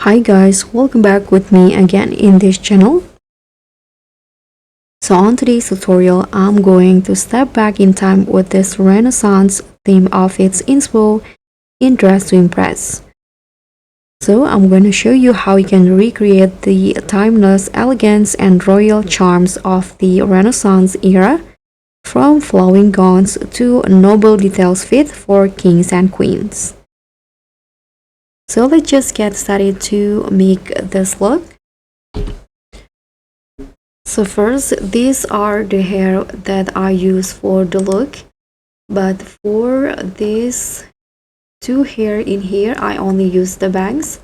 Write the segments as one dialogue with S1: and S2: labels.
S1: Hi guys, welcome back with me again in this channel. So on today's tutorial, I'm going to step back in time with this Renaissance theme of its inspo in Dress to Impress. So I'm going to show you how you can recreate the timeless elegance and royal charms of the Renaissance era, from flowing gowns to noble details fit for kings and queens. So let's just get started to make this look. So first, these are the hair that I use for the look, but for this two hair in here, I only use the bangs.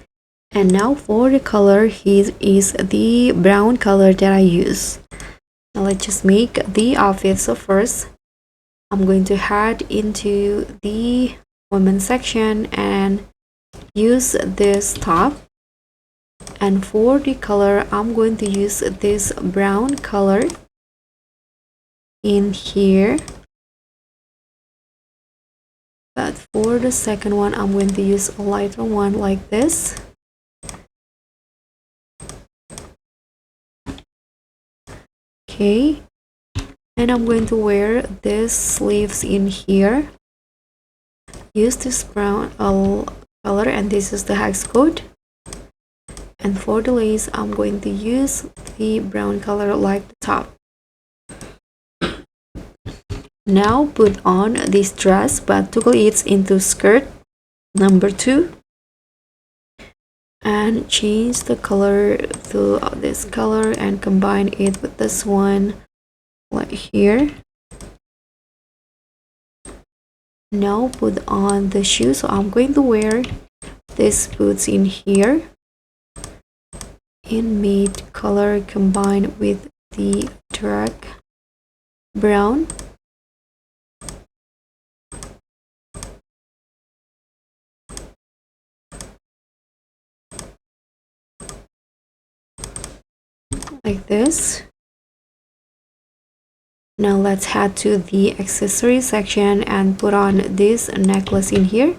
S1: And now for the color, here is the brown color that I use. Now let's just make the outfit. So first, I'm going to head into the women's section and use this top. And for the color, I'm going to use this brown color in here. But for the second one, I'm going to use a lighter one like this. Okay. And I'm going to wear this sleeves in here. Use this brown color, and this is the hex code. And for the lace, I'm going to use the brown color like the top. Now put on this dress, but toggle it into skirt number 2. And change the color to this color and combine it with this one right here. Now put on the shoes. So I'm going to wear these boots in here in mid color combined with the dark brown. Like this. Now let's head to the accessory section and put on this necklace in here.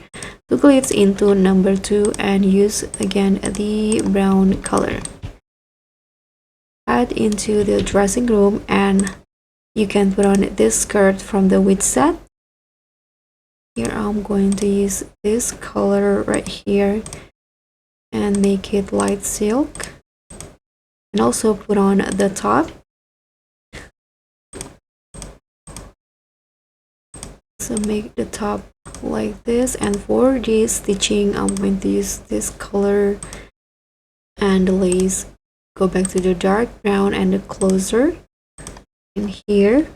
S1: Toggle it into number 2 and use again the brown color. Head into the dressing room and you can put on this skirt from the witch set. Here I'm going to use this color right here and make it light silk. And also put on the top. So make the top like this, and for the stitching, I'm going to use this color and the lace. Go back to the dark brown and the closer in here.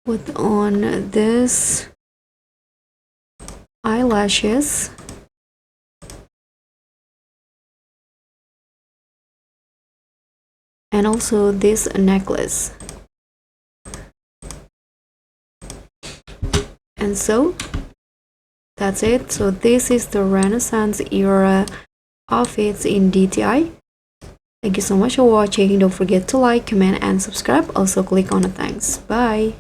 S1: Put on this eyelashes. And also this necklace. And so that's it. So this is the Renaissance era outfits in DTI. Thank you so much for watching. Don't forget to like, comment, and subscribe. Also click on the thanks. Bye.